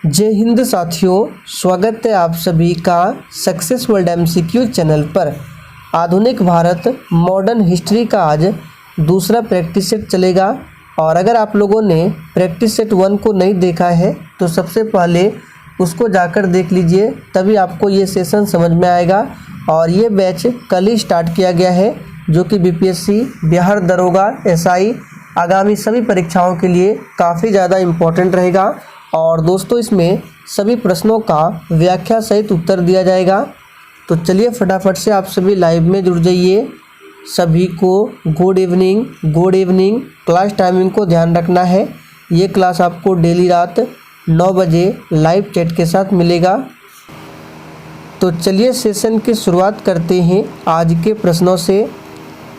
जय हिंद साथियों, स्वागत है आप सभी का सक्सेस वर्ल्ड MCQ चैनल पर। आधुनिक भारत मॉडर्न हिस्ट्री का आज दूसरा प्रैक्टिस सेट चलेगा और अगर आप लोगों ने प्रैक्टिस सेट 1 को नहीं देखा है तो सबसे पहले उसको जाकर देख लीजिए, तभी आपको ये सेशन समझ में आएगा। और ये बैच कल ही स्टार्ट किया गया है जो कि BPSC, बिहार दरोगा, SI आगामी सभी परीक्षाओं के लिए काफ़ी ज़्यादा इम्पोर्टेंट रहेगा। और दोस्तों इसमें सभी प्रश्नों का व्याख्या सहित उत्तर दिया जाएगा। तो चलिए फटाफट से आप सभी लाइव में जुड़ जाइए। सभी को गुड इवनिंग। क्लास टाइमिंग को ध्यान रखना है, ये क्लास आपको डेली रात 9 बजे लाइव चैट के साथ मिलेगा। तो चलिए सेशन की शुरुआत करते हैं आज के प्रश्नों से।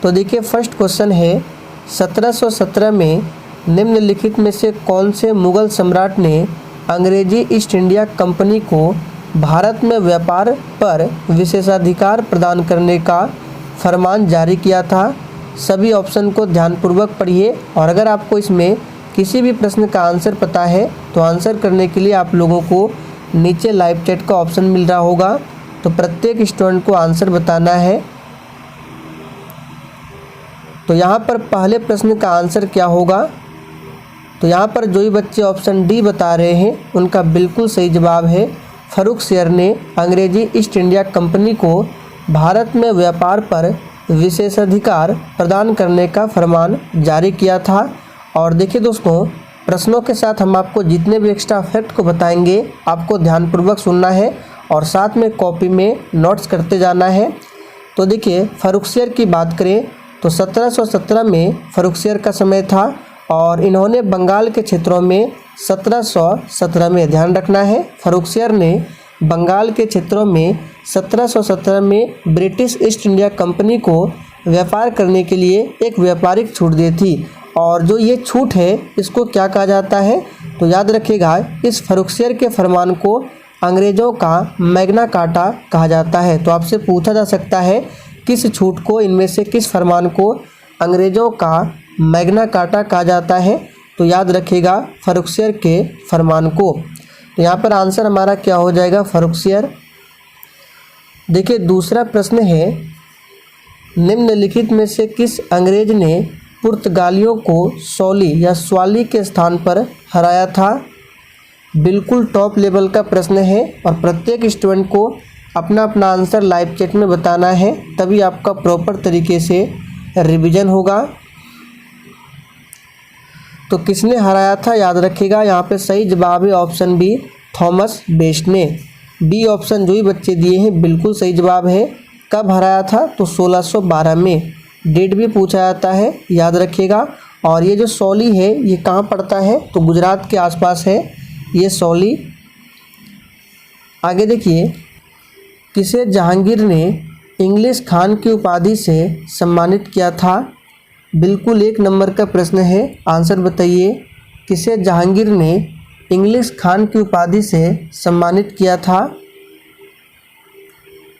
तो देखिए फर्स्ट क्वेश्चन है, 1717 में निम्नलिखित में से कौन से मुगल सम्राट ने अंग्रेजी ईस्ट इंडिया कंपनी को भारत में व्यापार पर विशेषाधिकार प्रदान करने का फरमान जारी किया था? सभी ऑप्शन को ध्यानपूर्वक पढ़िए और अगर आपको इसमें किसी भी प्रश्न का आंसर पता है तो आंसर करने के लिए आप लोगों को नीचे लाइव चैट का ऑप्शन मिल रहा होगा, तो प्रत्येक स्टूडेंट को आंसर बताना है। तो यहाँ पर पहले प्रश्न का आंसर क्या होगा? तो यहाँ पर जो ही बच्चे ऑप्शन डी बता रहे हैं उनका बिल्कुल सही जवाब है। फर्रुखसियर ने अंग्रेजी ईस्ट इंडिया कंपनी को भारत में व्यापार पर विशेषाधिकार प्रदान करने का फरमान जारी किया था। और देखिए दोस्तों, प्रश्नों के साथ हम आपको जितने भी एक्स्ट्रा फैक्ट को बताएंगे आपको ध्यानपूर्वक सुनना है और साथ में कॉपी में नोट्स करते जाना है। तो देखिए फर्रुखसियर की बात करें तो 1717 में फर्रुखसियर का समय था और इन्होंने बंगाल के क्षेत्रों में 1717 में, ध्यान रखना है, फर्रुखसियर ने बंगाल के क्षेत्रों में 1717 में ब्रिटिश ईस्ट इंडिया कंपनी को व्यापार करने के लिए एक व्यापारिक छूट दी थी। और जो ये छूट है इसको क्या कहा जाता है? तो याद रखिएगा, इस फर्रुखसियर के फरमान को अंग्रेज़ों का मैग्ना कार्टा कहा जाता है। तो आपसे पूछा जा सकता है किस छूट को, इनमें से किस फरमान को अंग्रेज़ों का मैग्ना कार्टा कहा जाता है? तो याद रखिएगा फर्रुखसियर के फरमान को। तो यहाँ पर आंसर हमारा क्या हो जाएगा? फर्रुखसियर। देखिए दूसरा प्रश्न है, निम्नलिखित में से किस अंग्रेज ने पुर्तगालियों को सौली या स्वाली के स्थान पर हराया था? बिल्कुल टॉप लेवल का प्रश्न है और प्रत्येक स्टूडेंट को अपना अपना आंसर लाइव चैट में बताना है, तभी आपका प्रॉपर तरीके से रिवीजन होगा। तो किसने हराया था? याद रखिएगा यहाँ पे सही जवाब है ऑप्शन बी, थॉमस बेस्ट ने। बी ऑप्शन जो ही बच्चे दिए हैं बिल्कुल सही जवाब है। कब हराया था? तो 1612 में। डेट भी पूछा जाता है, याद रखिएगा। और ये जो सौली है ये कहाँ पड़ता है? तो गुजरात के आसपास है ये सौली। आगे देखिए, किसे जहांगीर ने इंग्लिश खान की उपाधि से सम्मानित किया था? बिल्कुल 1 नंबर का प्रश्न है, आंसर बताइए। किसे जहांगीर ने इंग्लिश खान की उपाधि से सम्मानित किया था?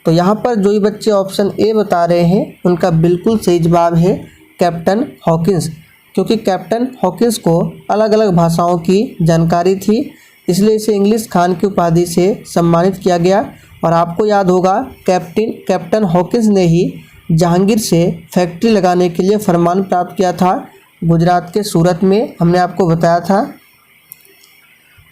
तो यहाँ पर जो ही बच्चे ऑप्शन ए बता रहे हैं उनका बिल्कुल सही जवाब है कैप्टन हॉकिंस, क्योंकि कैप्टन हॉकिंस को अलग अलग भाषाओं की जानकारी थी, इसलिए इसे इंग्लिश खान की उपाधि से सम्मानित किया गया। और आपको याद होगा कैप्टन हॉकिंस ने ही जहांगीर से फैक्ट्री लगाने के लिए फरमान प्राप्त किया था गुजरात के सूरत में, हमने आपको बताया था।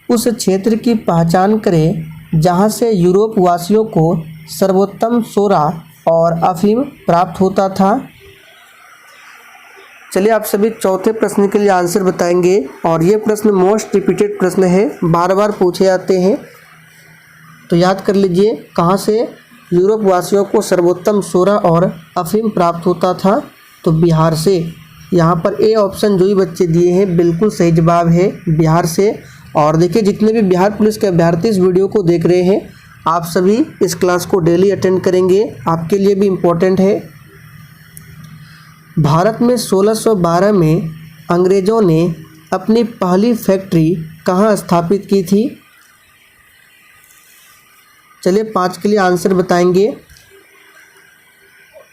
उस क्षेत्र की पहचान करें जहां से यूरोप वासियों को सर्वोत्तम सोरा और अफीम प्राप्त होता था। चलिए आप सभी चौथे प्रश्न के लिए आंसर बताएंगे और ये प्रश्न मोस्ट रिपीटेड प्रश्न है, बार बार पूछे जाते हैं। तो याद कर लीजिए, कहाँ से यूरोप वासियों को सर्वोत्तम सोरा और अफीम प्राप्त होता था? तो बिहार से। यहाँ पर ए ऑप्शन जो ही बच्चे दिए हैं बिल्कुल सही जवाब है बिहार से। और देखिए जितने भी बिहार पुलिस के अभ्यर्थी इस वीडियो को देख रहे हैं आप सभी इस क्लास को डेली अटेंड करेंगे, आपके लिए भी इम्पोर्टेंट है। भारत में 1612 में अंग्रेज़ों ने अपनी पहली फैक्ट्री कहाँ स्थापित की थी? चलिए 5 के लिए आंसर बताएंगे।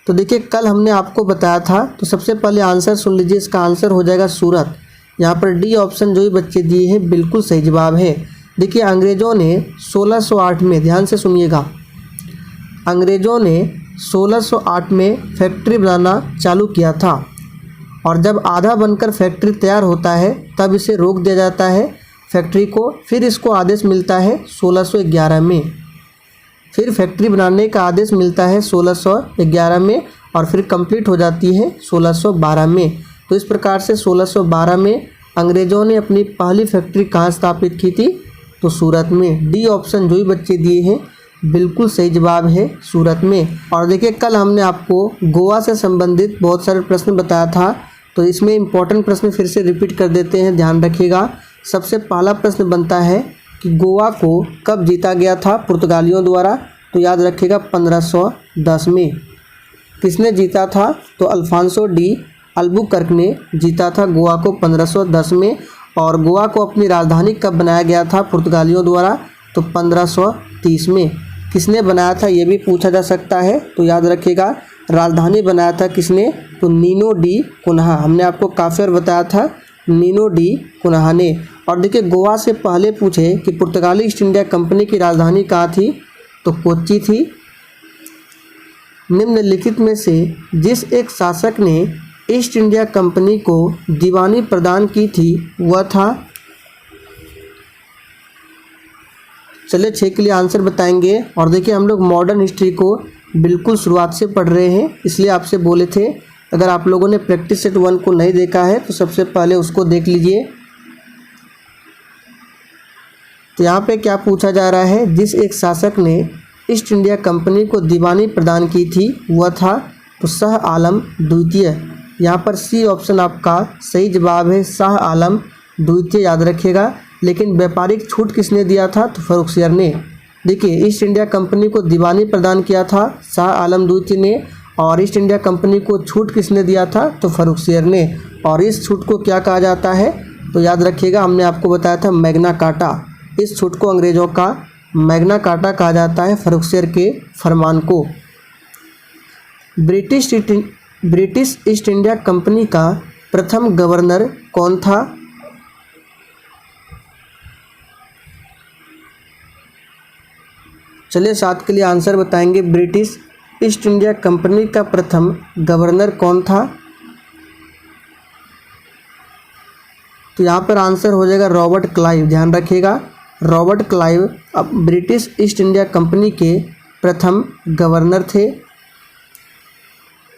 तो देखिए कल हमने आपको बताया था, तो सबसे पहले आंसर सुन लीजिए, इसका आंसर हो जाएगा सूरत। यहाँ पर डी ऑप्शन जो ही बच्चे दिए हैं बिल्कुल सही जवाब है। देखिए अंग्रेज़ों ने 1608 में, ध्यान से सुनिएगा, अंग्रेज़ों ने 1608 में फैक्ट्री बनाना चालू किया था और जब आधा बनकर फैक्ट्री तैयार होता है तब इसे रोक दिया जाता है फैक्ट्री को। फिर इसको आदेश मिलता है 1611 में, फिर फैक्ट्री बनाने का आदेश मिलता है 1611 में और फिर कंप्लीट हो जाती है 1612 में। तो इस प्रकार से 1612 में अंग्रेज़ों ने अपनी पहली फैक्ट्री कहाँ स्थापित की थी? तो सूरत में। डी ऑप्शन जो भी बच्चे दिए हैं बिल्कुल सही जवाब है, सूरत में। और देखिए कल हमने आपको गोवा से संबंधित बहुत सारे प्रश्न बताया था, तो इसमें इम्पोर्टेंट प्रश्न फिर से रिपीट कर देते हैं, ध्यान रखिएगा। सबसे पहला प्रश्न बनता है कि गोवा को कब जीता गया था पुर्तगालियों द्वारा? तो याद रखिएगा 1510 में। किसने जीता था? तो अल्फांसो डी अल्बुकर्क ने जीता था गोवा को 1510 में। और गोवा को अपनी राजधानी कब बनाया गया था पुर्तगालियों द्वारा? तो 1530 में। किसने बनाया था ये भी पूछा जा सकता है, तो याद रखिएगा राजधानी बनाया था किसने? तो नीनो डी कुन्हा। हमने आपको काफ़ी बार बताया था नीनो डी कुन्हा ने। और देखिए गोवा से पहले पूछे कि पुर्तगाली ईस्ट इंडिया कंपनी की राजधानी कहाँ थी? तो कोच्चि थी। निम्नलिखित में से जिस एक शासक ने ईस्ट इंडिया कंपनी को दीवानी प्रदान की थी वह था? चलिए 6 के लिए आंसर बताएंगे। और देखिए हम लोग मॉडर्न हिस्ट्री को बिल्कुल शुरुआत से पढ़ रहे हैं, इसलिए आपसे बोले थे अगर आप लोगों ने प्रैक्टिस सेट 1 को नहीं देखा है तो सबसे पहले उसको देख लीजिए। तो यहाँ पे क्या पूछा जा रहा है? जिस एक शासक ने ईस्ट इंडिया कंपनी को दीवानी प्रदान की थी वह था? तो शाह आलम द्वितीय। यहाँ पर सी ऑप्शन आपका सही जवाब है, शाह आलम द्वितीय, याद रखिएगा। लेकिन व्यापारिक छूट किसने दिया था? तो फर्रुखसियर ने। देखिए ईस्ट इंडिया कंपनी को दीवानी प्रदान किया था शाह आलम द्वितीय ने, और ईस्ट इंडिया कंपनी को छूट किसने दिया था? तो फर्रुखसियर ने। और इस छूट को क्या कहा जाता है? तो याद रखिएगा हमने आपको बताया था मैग्ना कार्टा। इस छूट को अंग्रेज़ों का मैग्ना कार्टा कहा जाता है, फर्रुखसियर के फरमान को। ब्रिटिश ईस्ट इंडिया कंपनी का प्रथम गवर्नर कौन था? चलिए 7 के लिए आंसर बताएंगे। ब्रिटिश ईस्ट इंडिया कंपनी का प्रथम गवर्नर कौन था? तो यहाँ पर आंसर हो जाएगा रॉबर्ट क्लाइव। ध्यान रखिएगा रॉबर्ट क्लाइव अब ब्रिटिश ईस्ट इंडिया कंपनी के प्रथम गवर्नर थे।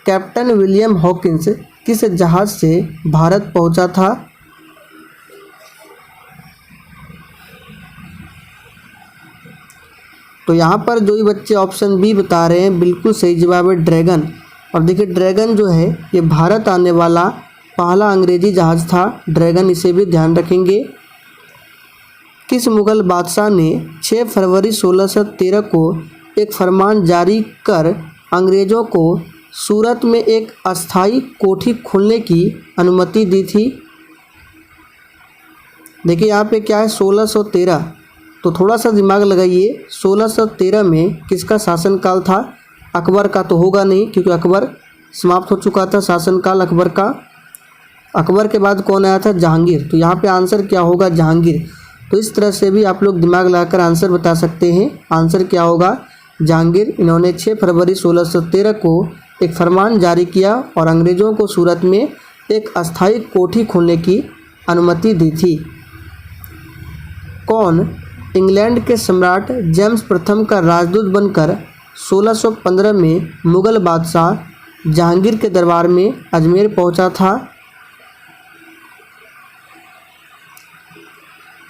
कैप्टन विलियम हॉकिंस किस जहाज़ से भारत पहुंचा था? तो यहाँ पर जो भी बच्चे ऑप्शन बी बता रहे हैं बिल्कुल सही जवाब है, ड्रैगन। और देखिए ड्रैगन जो है ये भारत आने वाला पहला अंग्रेजी जहाज़ था, ड्रैगन, इसे भी ध्यान रखेंगे। किस मुग़ल बादशाह ने 6 फरवरी 1613 को एक फरमान जारी कर अंग्रेज़ों को सूरत में एक अस्थायी कोठी खोलने की अनुमति दी थी? देखिए यहाँ पे क्या है 1613, तो थोड़ा सा दिमाग लगाइए। 1613 में किसका शासनकाल था? अकबर का तो होगा नहीं, क्योंकि अकबर समाप्त हो चुका था शासनकाल अकबर का। अकबर के बाद कौन आया था? जहांगीर। तो यहाँ पे आंसर क्या होगा? जहांगीर। तो इस तरह से भी आप लोग दिमाग लगाकर आंसर बता सकते हैं। आंसर क्या होगा? जहांगीर। इन्होंने 6 फरवरी 1613 को एक फरमान जारी किया और अंग्रेज़ों को सूरत में एक अस्थायी कोठी खोलने की अनुमति दी थी। कौन इंग्लैंड के सम्राट जेम्स प्रथम का राजदूत बनकर 1615 में मुग़ल बादशाह जहांगीर के दरबार में अजमेर पहुंचा था?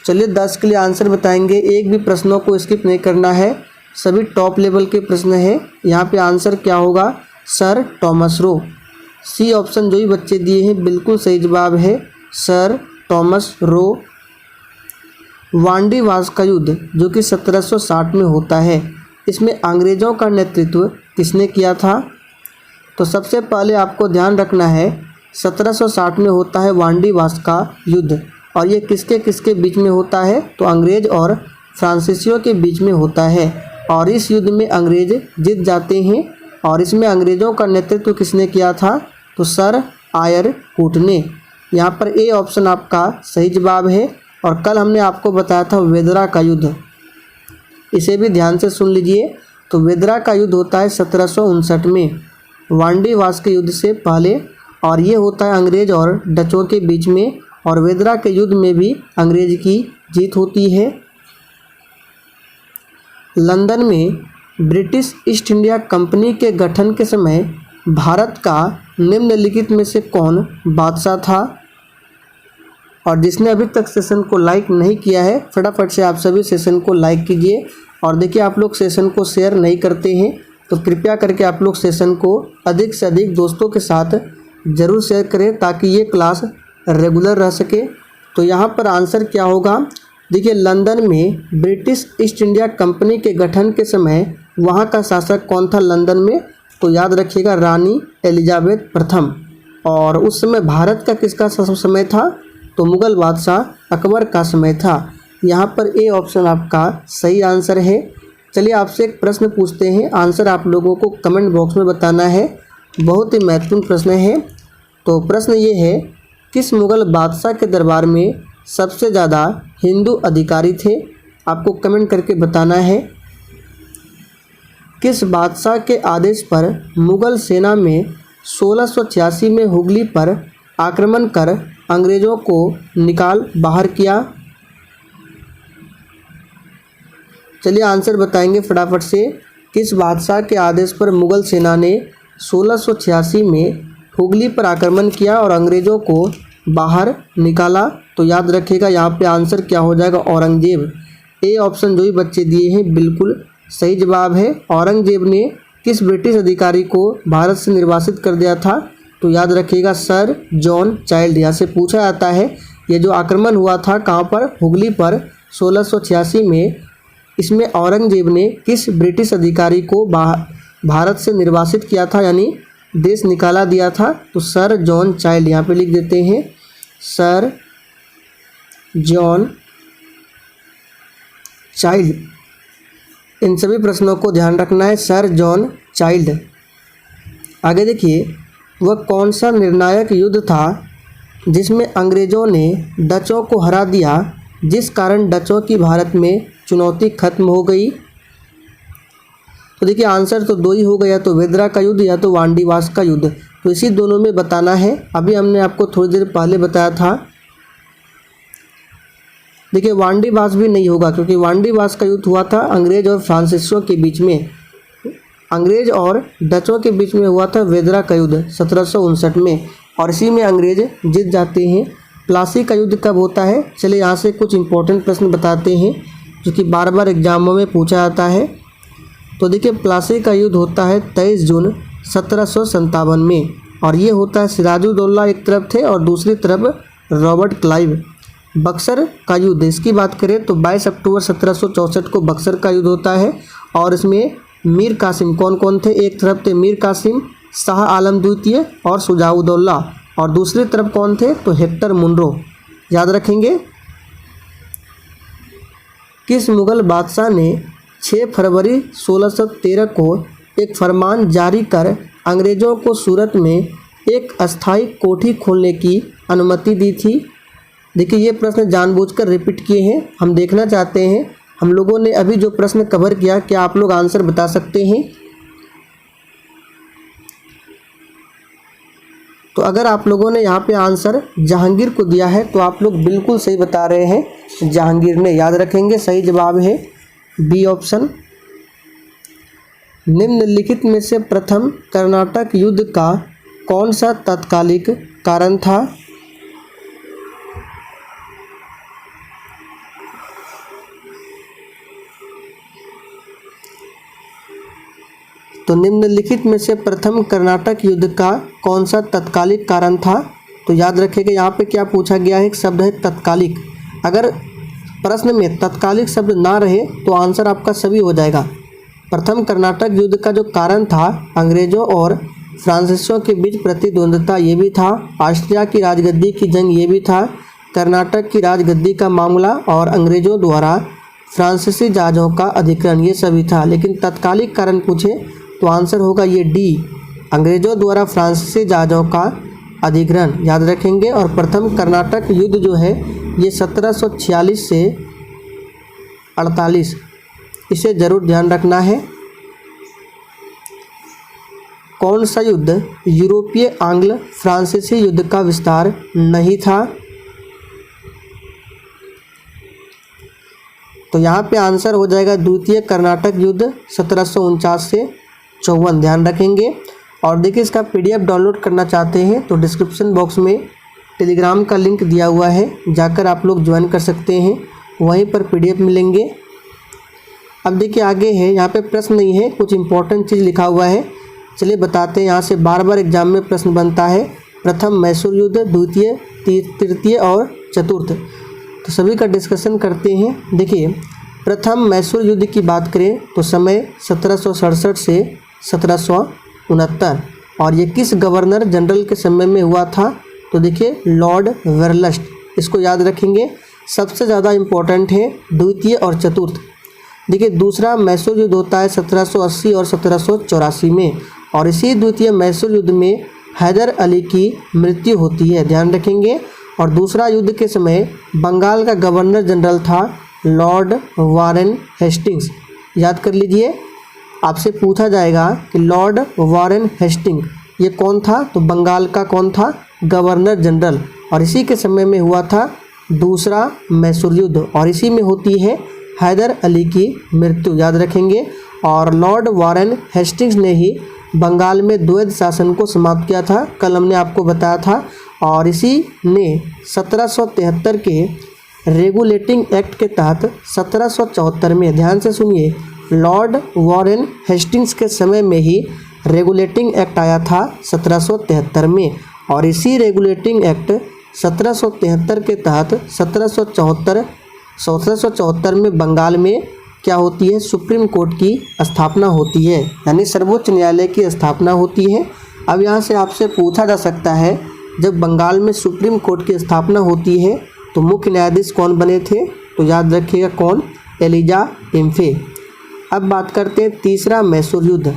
चलिए 10 के लिए आंसर बताएंगे। एक भी प्रश्नों को स्किप नहीं करना है, सभी टॉप लेवल के प्रश्न हैं। यहाँ पे आंसर क्या होगा? Sir Thomas Roe. C option जो भी बच्चे दिए हैं बिल्कुल सही जवाब है, सर टॉमस रो। वांडीवास का युद्ध जो कि 1760 में होता है, इसमें अंग्रेज़ों का नेतृत्व किसने किया था? तो सबसे पहले आपको ध्यान रखना है 1760 में होता है वांडीवास का युद्ध, और ये किसके किसके बीच में होता है? तो अंग्रेज़ और फ्रांसीसियों के बीच में होता है। और इस युद्ध में अंग्रेज़ जीत जाते हैं, और इसमें अंग्रेज़ों का नेतृत्व किसने किया था? तो सर आयर कूट ने। यहाँ पर ए ऑप्शन आपका सही जवाब है, और कल हमने आपको बताया था वेदरा का युद्ध, इसे भी ध्यान से सुन लीजिए। तो वेदरा का युद्ध होता है 1759 में वांडीवास के युद्ध से पहले, और ये होता है अंग्रेज और डचों के बीच में, और वेदरा के युद्ध में भी अंग्रेज की जीत होती है। लंदन में ब्रिटिश ईस्ट इंडिया कंपनी के गठन के समय भारत का निम्नलिखित में से कौन बादशाह था? और जिसने अभी तक सेशन को लाइक नहीं किया है, फटाफट से आप सभी सेशन को लाइक कीजिए। और देखिए, आप लोग सेशन को शेयर नहीं करते हैं, तो कृपया करके आप लोग सेशन को अधिक से अधिक दोस्तों के साथ ज़रूर शेयर करें ताकि ये क्लास रेगुलर रह सके। तो यहाँ पर आंसर क्या होगा? देखिए, लंदन में ब्रिटिश ईस्ट इंडिया कंपनी के गठन के समय वहाँ का शासक कौन था लंदन में? तो याद रखिएगा, रानी एलिजाबेथ प्रथम। और उस समय भारत का किसका समय था? तो मुग़ल बादशाह अकबर का समय था। यहाँ पर ए ऑप्शन आपका सही आंसर है। चलिए आपसे एक प्रश्न पूछते हैं, आंसर आप लोगों को कमेंट बॉक्स में बताना है। बहुत ही महत्वपूर्ण प्रश्न है। तो प्रश्न ये है, किस मुग़ल बादशाह के दरबार में सबसे ज़्यादा हिंदू अधिकारी थे? आपको कमेंट करके बताना है। किस बादशाह के आदेश पर मुग़ल सेना में 1686 में हुगली पर आक्रमण कर अंग्रेज़ों को निकाल बाहर किया? चलिए आंसर बताएंगे फटाफट से। किस बादशाह के आदेश पर मुग़ल सेना ने 1686 में हुगली पर आक्रमण किया और अंग्रेज़ों को बाहर निकाला? तो याद रखिएगा, यहाँ पे आंसर क्या हो जाएगा? औरंगजेब। ए ऑप्शन जो भी बच्चे दिए हैं बिल्कुल सही जवाब है। औरंगजेब ने किस ब्रिटिश अधिकारी को भारत से निर्वासित कर दिया था? तो याद रखिएगा, सर जॉन चाइल्ड। यहाँ से पूछा जाता है, ये जो आक्रमण हुआ था कहाँ पर? हुगली पर 1686 में, इसमें औरंगजेब ने किस ब्रिटिश अधिकारी को भारत से निर्वासित किया था, यानी देश निकाला दिया था? तो सर जॉन चाइल्ड। यहाँ पे लिख देते हैं, सर जॉन चाइल्ड। इन सभी प्रश्नों को ध्यान रखना है, सर जॉन चाइल्ड। आगे देखिए, वह कौन सा निर्णायक युद्ध था जिसमें अंग्रेज़ों ने डचों को हरा दिया, जिस कारण डचों की भारत में चुनौती खत्म हो गई? तो देखिए, आंसर तो दो ही हो गया, तो वेदरा का युद्ध या तो वांडीवास का युद्ध। तो इसी दोनों में बताना है। अभी हमने आपको थोड़ी देर पहले बताया था। देखिए, वांडीवास भी नहीं होगा, क्योंकि वांडीवास का युद्ध हुआ था अंग्रेज और फ्रांसीसियों के बीच में। अंग्रेज और डचों के बीच में हुआ था वेदरा का युद्ध 1759 में, और इसी में अंग्रेज जीत जाते हैं। प्लासी का युद्ध कब होता है? चलिए यहाँ से कुछ इंपॉर्टेंट प्रश्न बताते हैं जो कि बार बार एग्जामों में पूछा जाता है। तो देखिए, प्लासी का युद्ध होता है 23 जून 1757 में, और ये होता है सिराजुद्दौला एक तरफ थे और दूसरी तरफ रॉबर्ट क्लाइव। बक्सर का युद्ध, इसकी बात करें तो 22 अक्टूबर 1764 को बक्सर का युद्ध होता है, और इसमें मीर कासिम कौन कौन थे? एक तरफ थे मीर कासिम, शाह आलम द्वितीय और शुजाउद्दौला, और दूसरी तरफ कौन थे? तो हेक्टर मुनरो। याद रखेंगे। किस मुग़ल बादशाह ने 6 फरवरी 1613 को एक फरमान जारी कर अंग्रेज़ों को सूरत में एक अस्थायी कोठी खोलने की अनुमति दी थी? देखिए, ये प्रश्न जानबूझकर रिपीट किए हैं, हम देखना चाहते हैं हम लोगों ने अभी जो प्रश्न कवर किया, क्या आप लोग आंसर बता सकते हैं? तो अगर आप लोगों ने यहाँ पे आंसर जहांगीर को दिया है तो आप लोग बिल्कुल सही बता रहे हैं, जहांगीर ने। याद रखेंगे, सही जवाब है बी ऑप्शन। निम्नलिखित में से प्रथम कर्नाटक युद्ध का कौन सा तात्कालिक कारण था? तो निम्नलिखित में से प्रथम कर्नाटक युद्ध का कौन सा तत्कालिक कारण था? तो याद रखिएगा, यहाँ पे क्या पूछा गया है? एक शब्द है तत्कालिक। अगर प्रश्न में तत्कालिक शब्द ना रहे तो आंसर आपका सभी हो जाएगा। प्रथम कर्नाटक युद्ध का जो कारण था, अंग्रेजों और फ्रांसीसियों के बीच प्रतिद्वंद्विता, ये भी था। ऑस्ट्रिया की राजगद्दी की जंग, ये भी था। कर्नाटक की राजगद्दी का मामला और अंग्रेजों द्वारा फ्रांसीसी जहाज़ों का अधिग्रहण, ये सभी था। लेकिन तत्कालिक कारण पूछे तो आंसर होगा ये डी, अंग्रेजों द्वारा फ्रांसीसी जहाज़ों का अधिग्रहण। याद रखेंगे। और प्रथम कर्नाटक युद्ध जो है ये 1746 से 48, इसे ज़रूर ध्यान रखना है। कौन सा युद्ध यूरोपीय आंग्ल फ्रांसीसी युद्ध का विस्तार नहीं था? तो यहाँ पे आंसर हो जाएगा द्वितीय कर्नाटक युद्ध 1749 से 54, ध्यान रखेंगे। और देखिए, इसका PDF डाउनलोड करना चाहते हैं तो डिस्क्रिप्शन बॉक्स में टेलीग्राम का लिंक दिया हुआ है, जाकर आप लोग ज्वाइन कर सकते हैं, वहीं पर PDF मिलेंगे। अब देखिए आगे है, यहाँ पे प्रश्न नहीं है, कुछ इंपॉर्टेंट चीज़ लिखा हुआ है, चलिए बताते हैं। यहाँ से बार बार एग्जाम में प्रश्न बनता है, प्रथम मैसूर युद्ध, द्वितीय, तृतीय और चतुर्थ, तो सभी का डिस्कशन करते हैं। देखिए, प्रथम मैसूर युद्ध की बात करें तो समय 1767 से 1769, और ये किस गवर्नर जनरल के समय में हुआ था? तो देखिए लॉर्ड वेरलस्ट, इसको याद रखेंगे। सबसे ज़्यादा इम्पोर्टेंट है द्वितीय और चतुर्थ। देखिए, दूसरा मैसूर युद्ध होता है 1780 और 1784 में, और इसी द्वितीय मैसूर युद्ध में हैदर अली की मृत्यु होती है, ध्यान रखेंगे। और दूसरा युद्ध के समय बंगाल का गवर्नर जनरल था लॉर्ड वारेन हेस्टिंग्स, याद कर लीजिए। आपसे पूछा जाएगा कि लॉर्ड वारेन हेस्टिंग ये कौन था? तो बंगाल का कौन था? गवर्नर जनरल, और इसी के समय में हुआ था दूसरा मैसूर युद्ध, और इसी में होती है हैदर अली की मृत्यु, याद रखेंगे। और लॉर्ड वारेन हेस्टिंग्स ने ही बंगाल में द्वैध शासन को समाप्त किया था, कल हमने आपको बताया था। और इसी ने 1773 के रेगुलेटिंग एक्ट के तहत 1774 में, ध्यान से सुनिए, लॉर्ड वारेन हेस्टिंग्स के समय में ही रेगुलेटिंग एक्ट आया था 1773 में, और इसी रेगुलेटिंग एक्ट 1773 के तहत 1774 में बंगाल में क्या होती है? सुप्रीम कोर्ट की स्थापना होती है, यानी सर्वोच्च न्यायालय की स्थापना होती है। अब यहाँ से आपसे पूछा जा सकता है, जब बंगाल में सुप्रीम कोर्ट की स्थापना होती है तो मुख्य न्यायाधीश कौन बने थे? तो याद रखिएगा कौन? एलिजा इम्फे। अब बात करते हैं तीसरा मैसूर युद्ध।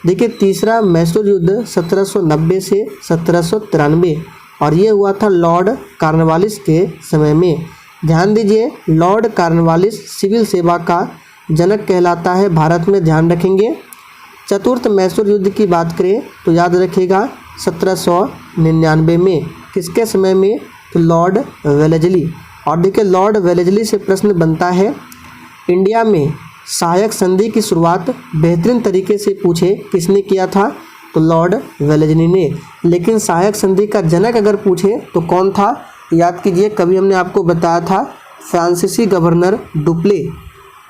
देखिए, तीसरा मैसूर युद्ध 1790 से 1793, और ये हुआ था लॉर्ड कॉर्नवालिस के समय में, ध्यान दीजिए। लॉर्ड कॉर्नवालिस सिविल सेवा का जनक कहलाता है भारत में, ध्यान रखेंगे। चतुर्थ मैसूर युद्ध की बात करें तो याद रखिएगा 1799 में, किसके समय में? तो लॉर्ड वेलेस्ली। और देखिए, लॉर्ड वेलेस्ली से प्रश्न बनता है, इंडिया में सहायक संधि की शुरुआत बेहतरीन तरीके से पूछे किसने किया था? तो लॉर्ड वेलेस्ली ने। लेकिन सहायक संधि का जनक अगर पूछे तो कौन था? याद कीजिए, कभी हमने आपको बताया था फ्रांसीसी गवर्नर डुप्ले।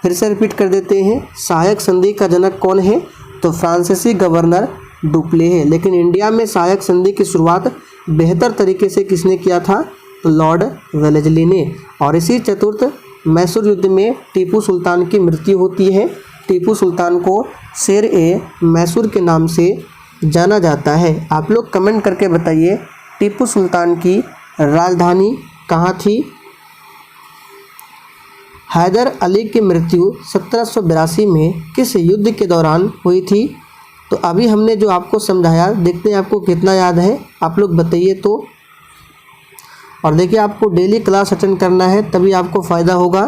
फिर से रिपीट कर देते हैं, सहायक संधि का जनक कौन है? तो फ्रांसीसी गवर्नर डुप्ले है। लेकिन इंडिया में सहायक संधि की शुरुआत बेहतर तरीके से किसने किया था? तो लॉर्ड वेलेस्ली ने। और इसी चतुर्थ मैसूर युद्ध में टीपू सुल्तान की मृत्यु होती है। टीपू सुल्तान को शेर ए मैसूर के नाम से जाना जाता है। आप लोग कमेंट करके बताइए, टीपू सुल्तान की राजधानी कहाँ थी? हैदर अली की मृत्यु 1782 में किस युद्ध के दौरान हुई थी? तो अभी हमने जो आपको समझाया, देखते हैं आपको कितना याद है, आप लोग बताइए तो। और देखिए, आपको डेली क्लास अटेंड करना है, तभी आपको फ़ायदा होगा।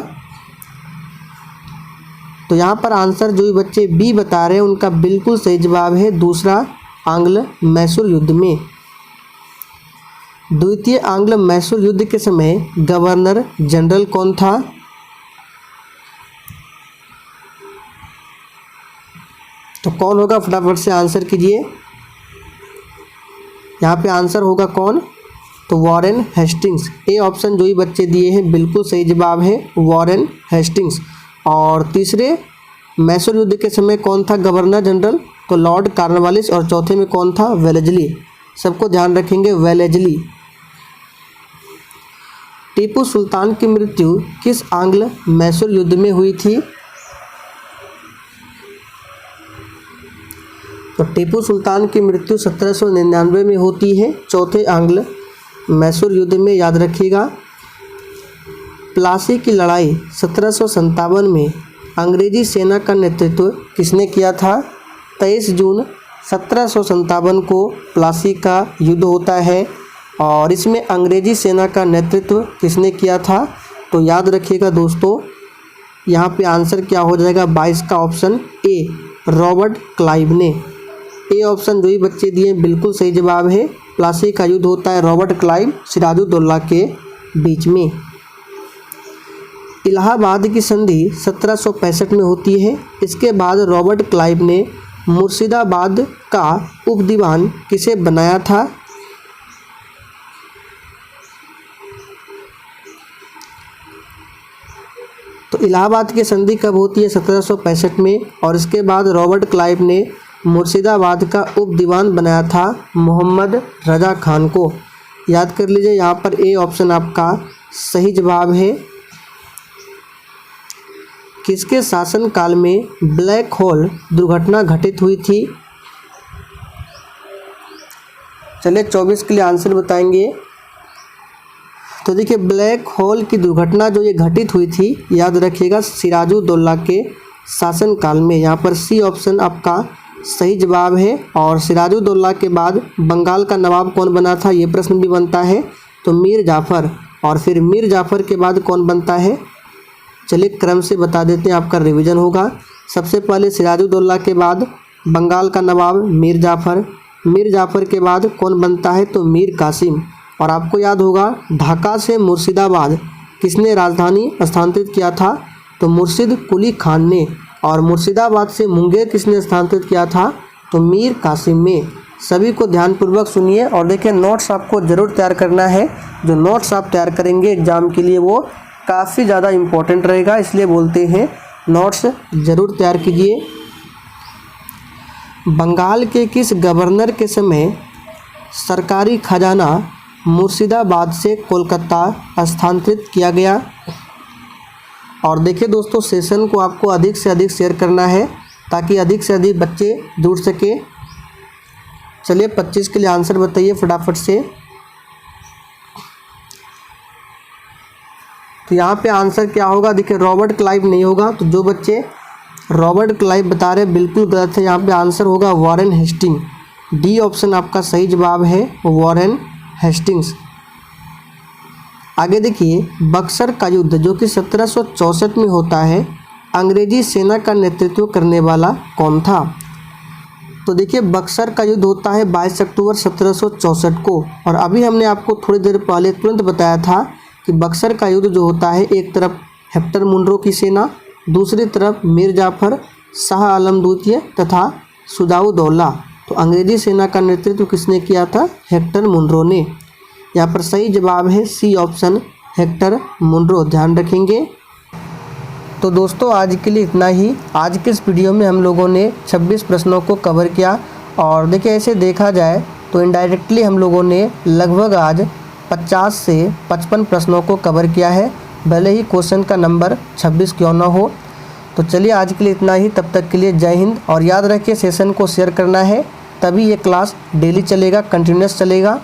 तो यहाँ पर आंसर जो भी बच्चे बी बता रहे हैं उनका बिल्कुल सही जवाब है दूसरा आंग्ल मैसूर युद्ध में। द्वितीय आंग्ल मैसूर युद्ध के समय गवर्नर जनरल कौन था? तो कौन होगा? फटाफट से आंसर कीजिए। यहाँ पे आंसर होगा कौन? तो वॉरेन हेस्टिंग्स। ए ऑप्शन जो ही बच्चे दिए हैं बिल्कुल सही जवाब है वॉरेन हेस्टिंग्स। और तीसरे मैसूर युद्ध के समय कौन था गवर्नर जनरल? तो लॉर्ड कॉर्नवालिस। और चौथे में कौन था? वेलेस्ली। सबको ध्यान रखेंगे, वेलेस्ली। टीपू सुल्तान की मृत्यु किस आंग्ल मैसूर युद्ध में हुई थी? तो टीपू सुल्तान की मृत्यु 1799 में होती है, चौथे आंग्ल मैसूर युद्ध में, याद रखिएगा। प्लासी की लड़ाई 1757 में अंग्रेजी सेना का नेतृत्व किसने किया था? 23 जून 1757 को प्लासी का युद्ध होता है। और इसमें अंग्रेजी सेना का नेतृत्व किसने किया था? तो याद रखिएगा दोस्तों, यहाँ पे आंसर क्या हो जाएगा 22 का ऑप्शन ए, रॉबर्ट क्लाइव ने। ए ऑप्शन जो ही बच्चे दिए बिल्कुल सही जवाब है। प्लासी का युद्ध होता है रॉबर्ट क्लाइव सिराजुद्दौला के बीच में। इलाहाबाद की संधि 1765 में होती है। इसके बाद रॉबर्ट क्लाइव ने मुर्शिदाबाद का उपदीवान किसे बनाया था? तो इलाहाबाद की संधि कब होती है? 1765 में। और इसके बाद रॉबर्ट क्लाइव ने मुर्शिदाबाद का उपदीवान बनाया था मोहम्मद रजा खान को। याद कर लीजिए, यहाँ पर ए ऑप्शन आपका सही जवाब है। किसके शासनकाल में ब्लैक होल दुर्घटना घटित हुई थी? चलिए 24 के लिए आंसर बताएंगे। तो देखिए, ब्लैक होल की दुर्घटना जो ये घटित हुई थी, याद रखिएगा सिराजुद्दौला के शासनकाल में। यहाँ पर सी ऑप्शन आपका सही जवाब है। और सिराजुद्दौला के बाद बंगाल का नवाब कौन बना था, ये प्रश्न भी बनता है। तो मीर जाफ़र। और फिर मीर जाफ़र के बाद कौन बनता है? चलिए क्रम से बता देते हैं, आपका रिवीजन होगा। सबसे पहले सिराजुद्दौला के बाद बंगाल का नवाब मीर जाफ़र। मीर जाफ़र के बाद कौन बनता है? तो मीर कासिम। और आपको याद होगा, ढाका से मुर्शिदाबाद किसने राजधानी स्थानांतरित किया था? तो मुर्शिद कुली खान ने। और मुर्शिदाबाद से मुंगेर किसने स्थानांतरित किया था? तो मीर कासिम ने। सभी को ध्यानपूर्वक सुनिए और देखिए, नोट्स आपको ज़रूर तैयार करना है। जो नोट्स आप तैयार करेंगे एग्जाम के लिए वो काफ़ी ज़्यादा इम्पोर्टेंट रहेगा, इसलिए बोलते हैं नोट्स ज़रूर तैयार कीजिए। बंगाल के किस गवर्नर के समय सरकारी खजाना मुर्शिदाबाद से कोलकाता स्थानांतरित किया गया? और देखिए दोस्तों, सेशन को आपको अधिक से अधिक शेयर करना है ताकि अधिक से अधिक बच्चे जुड़ सके। चलिए 25 के लिए आंसर बताइए फटाफट से। तो यहाँ पे आंसर क्या होगा? देखिए, रॉबर्ट क्लाइव नहीं होगा। तो जो बच्चे रॉबर्ट क्लाइव बता रहे बिल्कुल गलत है। यहाँ पे आंसर होगा वॉरेन हेस्टिंग। डी ऑप्शन आपका सही जवाब है, वॉरेन हेस्टिंग्स। आगे देखिए, बक्सर का युद्ध जो कि 1764 में होता है, अंग्रेजी सेना का नेतृत्व करने वाला कौन था? तो देखिए, बक्सर का युद्ध होता है 22 अक्टूबर 1764 को। और अभी हमने आपको थोड़ी देर पहले तुरंत बताया था कि बक्सर का युद्ध जो होता है, एक तरफ हेक्टर मुनरो की सेना, दूसरी तरफ मीर जाफ़र, शाह आलम द्वितीय तथा सुजाउद्दौला। तो अंग्रेजी सेना का नेतृत्व किसने किया था? हेक्टर मुनरो ने। यहाँ पर सही जवाब है सी ऑप्शन, हेक्टर मुनरो। ध्यान रखेंगे। तो दोस्तों, आज के लिए इतना ही। आज के इस वीडियो में हम लोगों ने 26 प्रश्नों को कवर किया। और देखिए, ऐसे देखा जाए तो इनडायरेक्टली हम लोगों ने लगभग आज 50 से 55 प्रश्नों को कवर किया है, भले ही क्वेश्चन का नंबर 26 क्यों ना हो। तो चलिए आज के लिए इतना ही। तब तक के लिए जय हिंद। और याद रखिए, सेशन को शेयर करना है, तभी ये क्लास डेली चलेगा, कंटिन्यूस चलेगा।